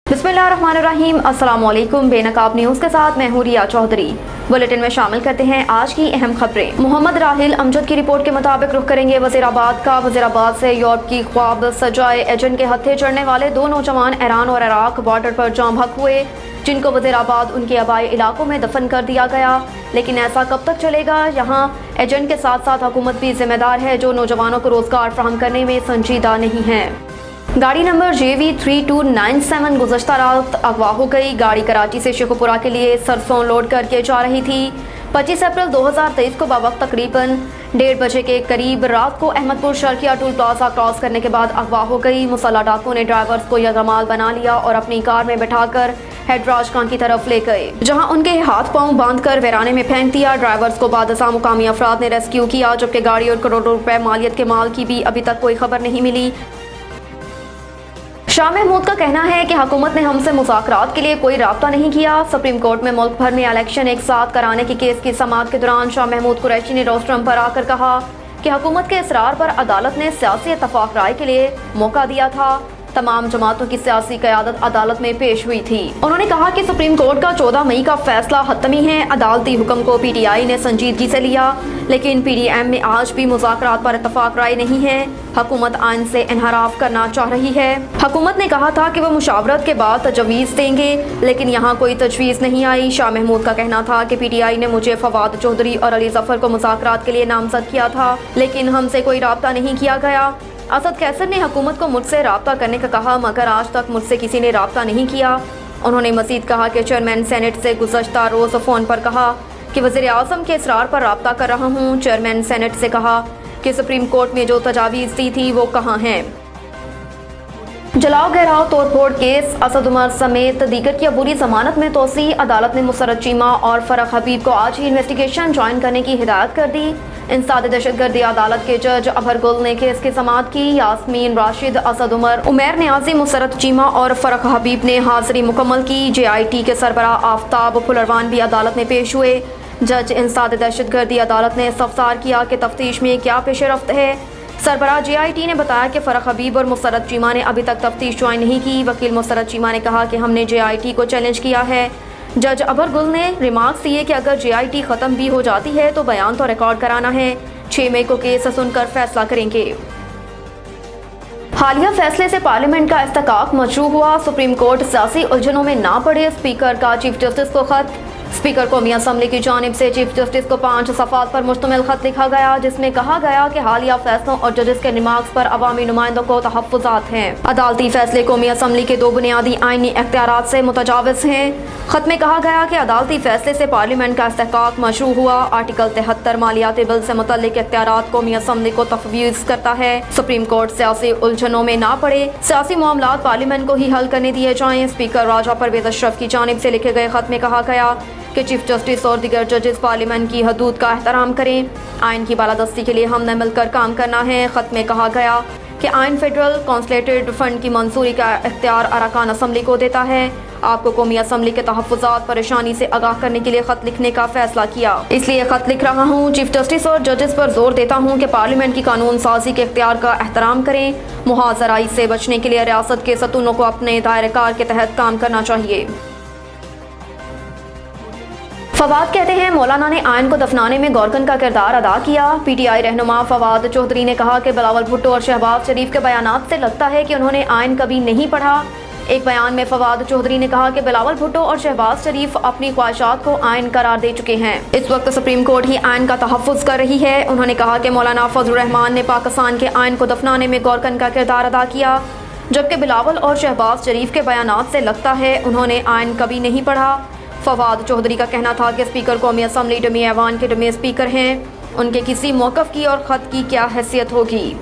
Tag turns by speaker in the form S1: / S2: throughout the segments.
S1: बिस्मिल्लाहिर्रहमानिर्रहीम। अस्सलामुअलैकुम। बेनकाब न्यूज़ के साथ मैं हूं रिया चौधरी। बुलेटिन में शामिल करते हैं आज की अहम खबरें। मोहम्मद राहिल अमजद की रिपोर्ट के मुताबिक रुख करेंगे वज़ीराबाद का। वज़ीराबाद से यूरोप की ख्वाब सजाए एजेंट के हत्थे चढ़ने वाले दो नौजवान ईरान और इराक बॉर्डर पर जाम हक हुए, जिनको वज़ीराबाद उनके आबाई इलाकों में दफन कर दिया गया। लेकिन ऐसा कब तक चलेगा? यहाँ एजेंट के साथ साथ हुकूमत भी जिम्मेदार है, जो नौजवानों को रोजगार फराहम करने में संजीदा नहीं है। गाड़ी नंबर JV3297 गुज़श्ता रात अगवा हो गई। गाड़ी कराची से शेखुपुरा के लिए सरसों लोड करके जा रही थी। 25 अप्रैल 2023 को बवक्त तकरीबन 1:30 बजे के करीब रात को Ahmedpur Sharqia toll plaza cross करने के बाद अगवा हो गई। मुसल्लह डाकुओं ने ड्राइवर्स को यरगमाल बना लिया और अपनी कार में बैठाकर हेडराज खान की तरफ ले गए, जहां उनके हाथ पांव बांधकर वीराने में फेंक दिया। ड्राइवर्स को बादशाह मुकामी अफराद ने रेस्क्यू किया, जबकि गाड़ी और करोड़ों रुपए मालियत के माल की भी अभी तक कोई खबर नहीं मिली। शाह महमूद का कहना है कि हुकूमत ने हमसे मुज़ाकरात के लिए कोई राब्ता नहीं किया। सुप्रीम कोर्ट में मुल्क भर में इलेक्शन एक साथ कराने के केस की समाअत के दौरान शाह महमूद कुरैशी ने रोस्ट्रम पर आकर कहा कि हुकूमत के इसरार पर अदालत ने सियासी इत्तफाक राय के लिए मौका दिया था। तमाम जमातों की सियासी क़यादत अदालत में पेश हुई थी। उन्होंने कहा कि सुप्रीम कोर्ट का 14 मई का फैसला हतमी है। अदालती हुक्म को PTI ने संजीदगी से लिया, लेकिन PDM में आज भी मुज़ाकरात पर इत्तफाक राय नहीं है। हुकूमत आइन से इनहराफ करना चाह रही है। हुकूमत ने कहा था कि वो मुशावरत के बाद तजवीज़ देंगे, लेकिन यहाँ कोई तजवीज़ नहीं आई। शाह महमूद का कहना था कि PTI ने मुझे फवाद चौधरी और अली जफर को मुज़ाकरात के लिए नामजद किया था, लेकिन हमसे कोई राब्ता नहीं किया गया। असद कैसर ने हुकूमत को मुझसे राब्ता करने का कहा, मगर आज तक मुझसे किसी ने राब्ता नहीं किया। उन्होंने मजीद कहा कि चेयरमैन सेनेट से गुज़श्ता रोज़ फ़ोन पर कहा कि वज़ीर आज़म के इसरार पर राब्ता कर रहा हूँ। चेयरमैन सेनेट से कहा कि सुप्रीम कोर्ट में जो तजावीज़ दी थी वो कहाँ हैं। जलाओ गहराव तोड़फोड़ केस, असद उमर समेत दीगर की अबूरी जमानत में तोसी। अदालत ने मुसर्रत चीमा और फरख हबीब को आज ही इन्वेस्टिगेशन ज्वाइन करने की हिदायत कर दी। इंसदाद दहशतगर्दी अदालत के जज अभर गुल ने केस की समाअत की। यास्मीन राशिद, असद उमर, उमैर नियाजी, मुसर्रत चीमा और फरख हबीब ने हाजिरी मुकम्मल की। JIT के सरबराह आफ्ताब फुलरवान भी अदालत में पेश हुए। जज इंसदाद दहशतगर्दी अदालत ने इस्तफसार किया कि तफ्तीश में क्या पेश रफ्त है। सरबराह JIT ने बताया कि फरख हबीब और मुसर्रत चीमा ने अभी तक तफ्तीश ज्वाइन नहीं की। वकील मुसर्रत चीमा ने कहा कि हमने JIT को चैलेंज किया है। जज अबर गुल ने रिमार्क्स दिए कि अगर JIT ख़त्म भी हो जाती है तो बयान तो रिकॉर्ड कराना है। 6 मई को केस सुनकर फैसला करेंगे। हालिया फैसले से पार्लियामेंट का इस्तिकाक मशरू हुआ। सुप्रीम कोर्ट सियासी उलझनों में ना पड़े, स्पीकर का चीफ जस्टिस को खत। स्पीकर कौमी असम्बली की जानिब से चीफ जस्टिस को 5 सफ़ात पर मुश्तमिल खत लिखा गया, जिसमें कहा गया कि हालिया फैसलों और जजेस के रिमार्क्स पर अवामी नुमाइंदों को तहफ़्फ़ुज़ात हैं। अदालती फैसले कौमी असम्बली के 2 बुनियादी आइनी इख्तियारात से मुतजाविज़ हैं। खत में कहा गया कि अदालती फैसले से पार्लियामेंट का इस्तिकाक मशरू हुआ। आर्टिकल 73 मालियाती बिल से मुतल्लिक इख्तियारात कौमी असम्बली को तफवीज़ करता है। सुप्रीम कोर्ट सियासी उलझनों में ना पड़े, सियासी मामलात पार्लियामेंट को ही हल करने दिए जाएं। स्पीकर राजा परवेज़ अशरफ की जानिब से लिखे गए खत में कहा गया कि चीफ जस्टिस और दीगर जजेस पार्लियामेंट की हदूद का एहतराम करें। आइन की बालादस्ती के लिए हमने मिलकर काम करना है। खत में कहा गया कि आइन फेडरल कॉन्सुलेटेड फंड की मंजूरी का इख्तियार अरकान असम्बली को देता है। आपको कौमी असम्बली के तहफ़्फ़ुज़ात परेशानी से आगाह करने के लिए खत लिखने का फैसला किया, इसलिए खत लिख रहा हूँ। चीफ जस्टिस और जजेस पर जोर देता हूँ कि पार्लियामेंट की कानून साजी के इख्तियार का एहतराम करें। मुहाज़राई से बचने के लिए रियासत के सतूनों को अपने दायरे कार के तहत काम करना चाहिए। फवाद कहते हैं मौलाना ने आयन को दफनाने में गौरकन का किरदार अदा किया। PTI रहनुमा फवाद चौधरी ने कहा कि बिलावल भुट्टो और शहबाज शरीफ के बयानात से लगता है कि उन्होंने आयन कभी नहीं पढ़ा। एक बयान में फवाद चौधरी ने कहा कि बिलावल भुट्टो और शहबाज शरीफ अपनी ख्वाहिशात को आयन करार दे चुके हैं। इस वक्त सुप्रीम कोर्ट ही आयन का तहफ़्फ़ुज़ कर रही है। उन्होंने कहा कि मौलाना फजलुर रहमान ने पाकिस्तान के आयन को दफनाने में गौरकन का किरदार अदा किया, जबकि बिलावल और शहबाज शरीफ के बयानात से लगता है उन्होंने आयन कभी नहीं पढ़ा। फवाद चौधरी का कहना था कि स्पीकर कौमी असम्बली डमी ऐवान के डमी स्पीकर हैं, उनके किसी मौक़िफ़ की और ख़त की क्या हैसियत होगी।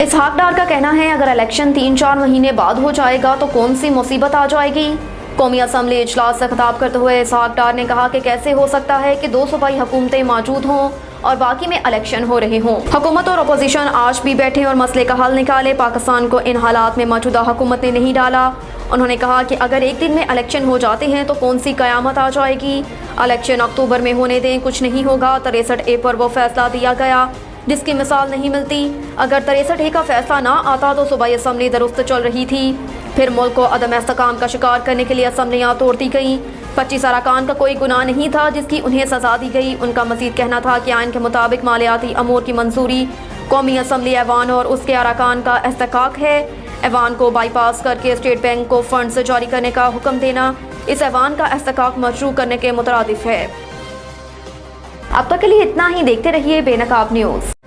S1: इसहाक डार का कहना है अगर इलेक्शन 3-4 महीने बाद हो जाएगा तो कौन सी मुसीबत आ जाएगी। कौमी असम्बली इजलास से खिताब करते हुए इसहाक डार ने कहा कि कैसे हो सकता है कि 2 सूबाई हुकूमतें मौजूद हों और बाकी में इलेक्शन हो रहे हों। हुकूमत और अपोजिशन आज भी बैठे और मसले का हल निकाले। पाकिस्तान को इन हालात में मौजूदा हुकूमत ने नहीं डाला। उन्होंने कहा कि अगर एक दिन में इलेक्शन हो जाते हैं तो कौन सी क़यामत आ जाएगी। इलेक्शन अक्टूबर में होने दें, कुछ नहीं होगा। 63A पर वो फैसला दिया गया जिसकी मिसाल नहीं मिलती। अगर 63A का फैसला ना आता तो सूबाई असम्बली दुरुस्त चल रही थी। پھر ملک کو عدم استحکام کا شکار کرنے کے لیے اسمبلیاں توڑ دی گئیں۔ 25 اراکان کا کوئی گناہ نہیں تھا جس کی انہیں سزا دی گئی۔ ان کا مزید کہنا تھا کہ آئین کے مطابق مالیاتی امور کی منظوری قومی اسمبلی ایوان اور اس کے اراکان کا استحقاق ہے۔ ایوان کو بائی پاس کر کے اسٹیٹ بینک کو فنڈز جاری کرنے کا حکم دینا اس ایوان کا استحقاق مشروع کرنے کے مترادف ہے۔ اب تک کے لیے اتنا ہی، دیکھتے رہیے بے نقاب نیوز۔